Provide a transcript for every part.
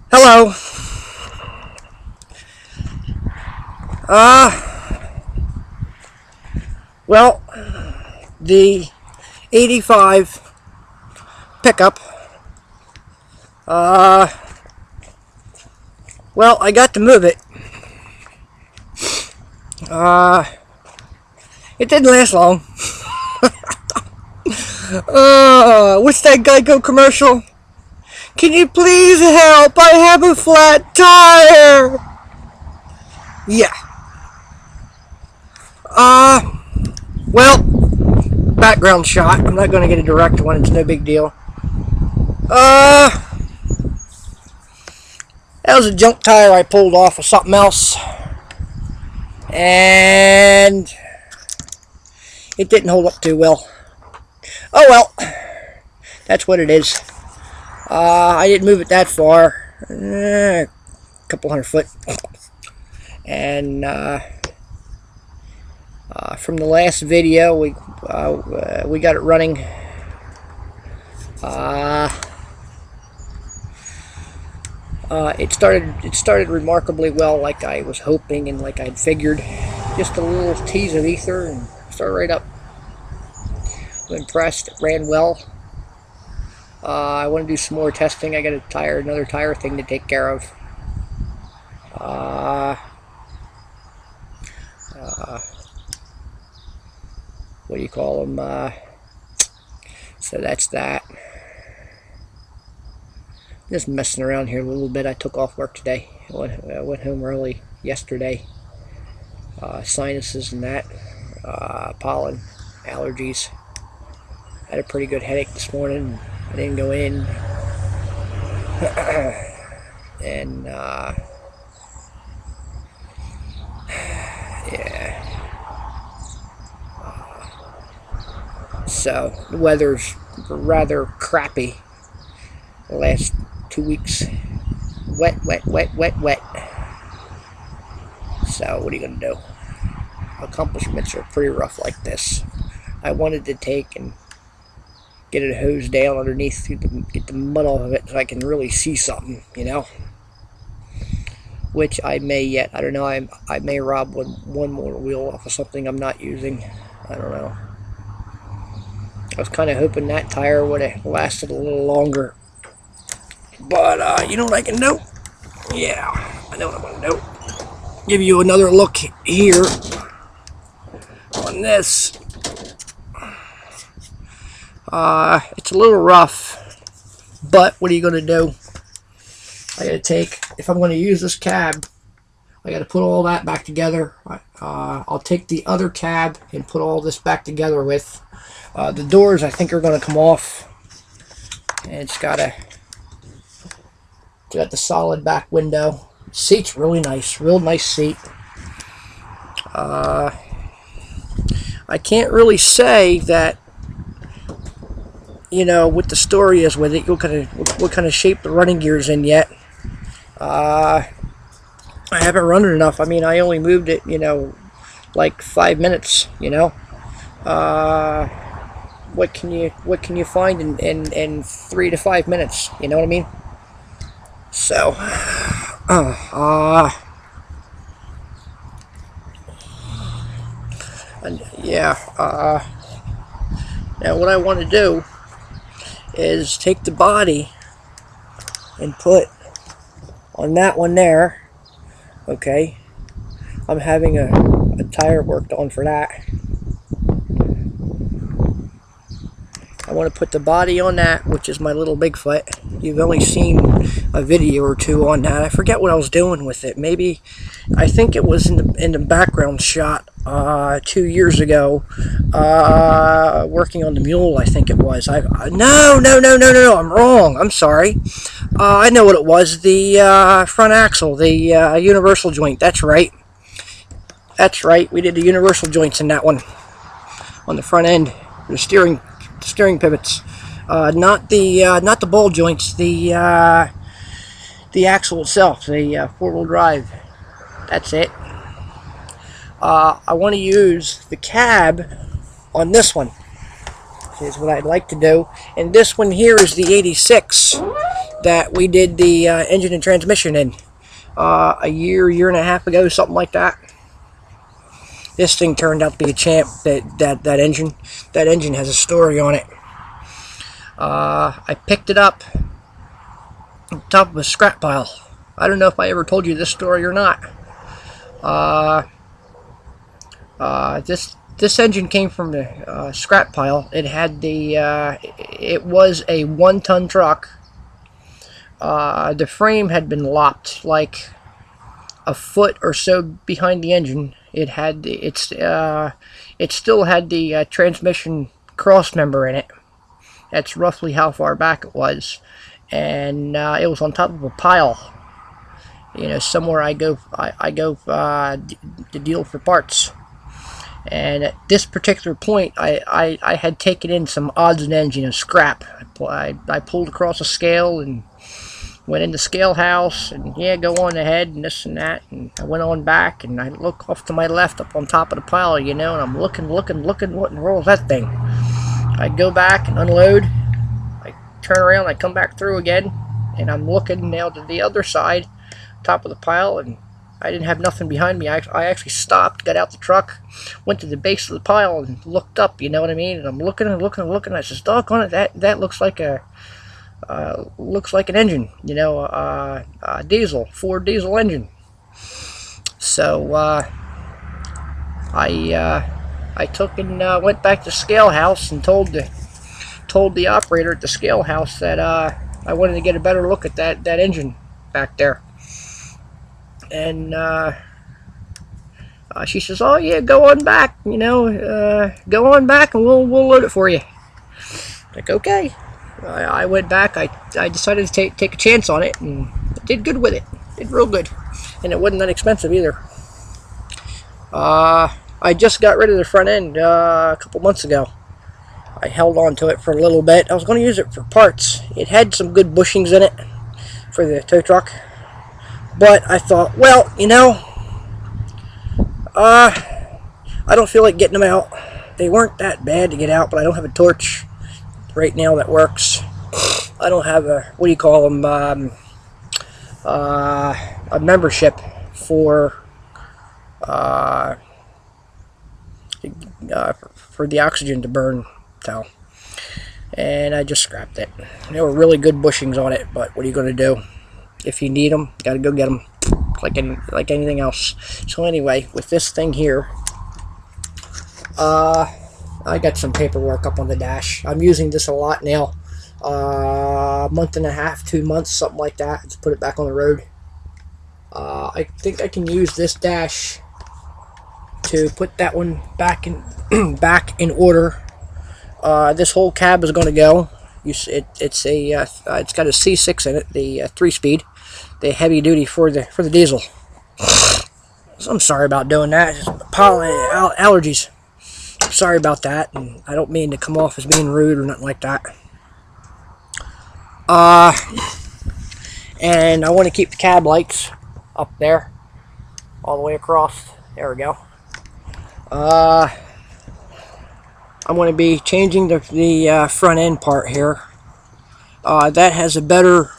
Hello. Uh, well, the 85 pickup. Uh, well, I got to move it. Uh, it didn't last long. What's that Geico commercial? Can you please help? I have a flat tire. Yeah. Uh, well, background shot. I'm not going to get a direct one. It's no big deal. Uh, that was a junk tire I pulled off of something else. And it didn't hold up too well. Oh well. That's what it is. I didn't move it that far. A couple 100 foot. And from the last video, we got it running. It started remarkably well, like I was hoping and like I'd figured. Just a little tease of ether and started right up. I'm impressed. It ran well. I want to do some more testing. I got another tire thing to take care of. What do you call them? So that's that. Just messing around here a little bit. I took off work today. I went home early yesterday. Sinuses and that. Pollen, allergies. Had a pretty good headache this morning. I didn't go in. And yeah. So the weather's rather crappy the last 2 weeks. Wet. So what are you gonna do? Accomplishments are pretty rough like this. I wanted to take and get it hosed down underneath, get the mud off of it so I can really see something, you know. Which I may yet. I don't know. I may rob one more wheel off of something I'm not using. I don't know. I was kind of hoping that tire would have lasted a little longer. But, you know what I can do? Yeah, I know what I'm going to do. Give you another look here on this. It's a little rough, but what are you going to do? I got to take, if I'm going to use this cab, I got to put all that back together. I'll take the other cab and put all this back together with. The doors I think are going to come off. And it's got the solid back window. Seat's really nice, real nice seat. I can't really say that, you know, what the story is with it. What kind of shape the running gear's in yet. I haven't run it enough. I mean, I only moved it, you know, like 5 minutes, you know. What can you find in 3 to 5 minutes? You know what I mean? So, and yeah. Now what I want to do is take the body and put on that one there. Okay, I'm having a tire worked on for that. I want to put the body on that, which is my little Bigfoot. You've only seen a video or two on that. I forget what I was doing with it. Maybe, I think it was in the background shot 2 years ago, working on the mule. I think it was. No, I'm wrong. I'm sorry. I know what it was. The front axle, the universal joint. That's right. That's right. We did the universal joints in that one on the front end. The steering pivots, not the ball joints, the axle itself, the four-wheel drive. That's it. I want to use the cab on this one. Is what I'd like to do. And this one here is the 86. that we did the engine and transmission in a year and a half ago, something like that. This thing turned out to be a champ. That engine has a story on it. I picked it up on top of a scrap pile. I don't know if I ever told you this story or not. This engine came from the scrap pile. It had it was a 1-ton truck. The frame had been lopped like a foot or so behind the engine. It had it still had the transmission cross member in it. That's roughly how far back it was, and it was on top of a pile. You know, somewhere I go to deal for parts. And at this particular point, I had taken in some odds and ends, you know, scrap. I pulled across a scale and went in the scale house, and yeah, go on ahead and this and that. And I went on back, and I look off to my left up on top of the pile, you know, and I'm looking, what in the world is that thing? I go back and unload. I turn around, I come back through again, and I'm looking now to the other side, top of the pile, and I didn't have nothing behind me. I actually stopped, got out the truck, went to the base of the pile and looked up, you know what I mean? And I'm looking and looking and looking. I says, doggone it, that looks like an engine, you know, a diesel, Ford diesel engine. So I took and went back to the scale house and told the operator at the scale house that I wanted to get a better look at that engine back there. And she says, "Oh yeah, go on back. You know, go on back, and we'll load it for you." Like, okay. I went back. I decided to take a chance on it, and did good with it. Did real good, and it wasn't that expensive either. I just got rid of the front end a couple months ago. I held on to it for a little bit. I was going to use it for parts. It had some good bushings in it for the tow truck. But I thought, well, you know, I don't feel like getting them out. They weren't that bad to get out, but I don't have a torch right now that works. I don't have a, what do you call them, a membership for the oxygen to burn, so. And I just scrapped it. There were really good bushings on it, but what are you going to do? If you need them, gotta go get them, like anything else. So anyway, with this thing here, I got some paperwork up on the dash. I'm using this a lot now. A month and a half, 2 months, something like that. Let's put it back on the road. I think I can use this dash to put that one back in order. This whole cab is going to go. It's got a C6 in it, the 3-speed, the heavy duty for the diesel. So I'm sorry about doing that. Just pollen allergies. Sorry about that, and I don't mean to come off as being rude or nothing like that. And I want to keep the cab lights up there, all the way across. There we go. I'm going to be changing the front end part here. That has a better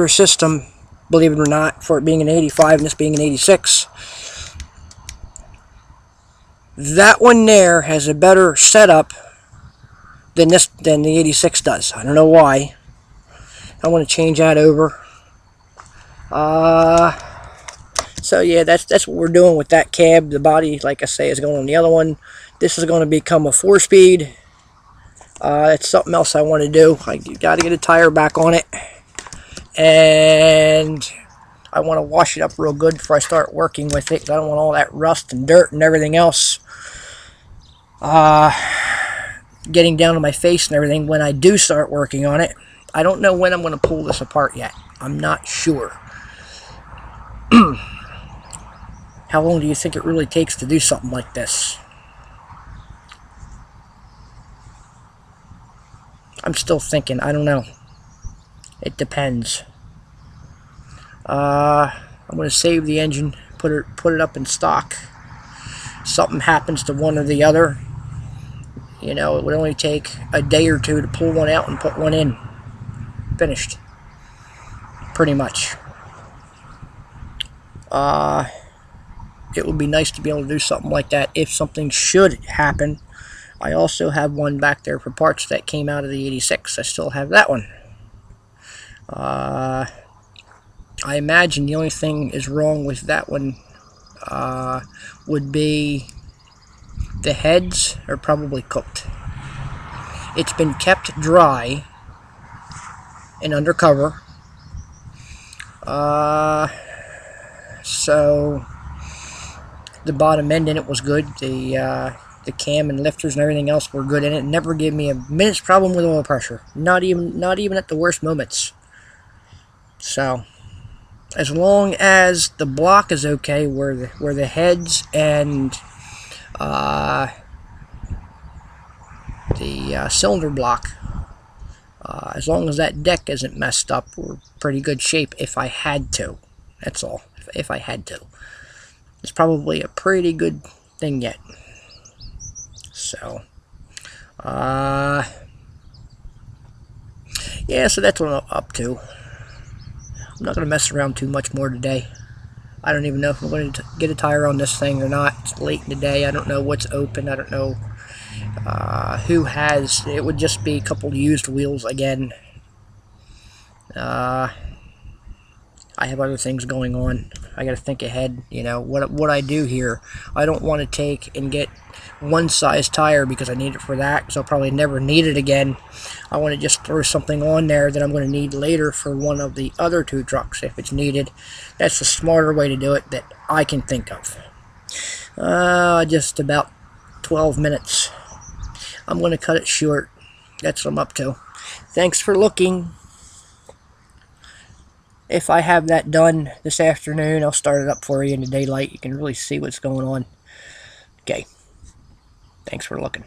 system, believe it or not, for it being an 85 and this being an 86. That one there has a better setup than the 86 does. I don't know why. I want to change that over. So yeah, that's what we're doing with that cab. The body, like I say, is going on the other one. This is going to become a 4-speed. That's something else I want to do. I got to get a tire back on it, and I want to wash it up real good before I start working with it. I don't want all that rust and dirt and everything else getting down to my face and everything when I do start working on it. I don't know when I'm going to pull this apart yet. I'm not sure. How long do you think it really takes to do something like this? I'm still thinking. I don't know. It depends. I'm going to save the engine, put it up in stock. Something happens to one or the other. You know, it would only take a day or two to pull one out and put one in. Finished. pretty much. It would be nice to be able to do something like that if something should happen. I also have one back there for parts that came out of the 86. I still have that one. I imagine the only thing is wrong with that one would be the heads are probably cooked. It's been kept dry and under cover. So the bottom end in it was good. The cam and lifters and everything else were good in it. It never gave me a minute's problem with oil pressure. Not even at the worst moments. So as long as the block is okay, where the heads and the cylinder block, as long as that deck isn't messed up, we're pretty good shape. If I had to, that's all. If I had to, it's probably a pretty good thing yet. So, yeah, so that's what I'm up to. I'm not going to mess around too much more today. I don't even know if I'm going to get a tire on this thing or not. It's late in the day. I don't know what's open. I don't know who has. It would just be a couple used wheels again. I have other things going on. I got to think ahead. You know what I do here. I don't want to take and get one size tire because I need it for that, because I'll probably never need it again. I want to just throw something on there that I'm going to need later for one of the other two trucks if it's needed. That's the smarter way to do it that I can think of. Just about 12 minutes. I'm going to cut it short. That's what I'm up to. Thanks for looking. If I have that done this afternoon, I'll start it up for you in the daylight. You can really see what's going on. Okay. Thanks for looking.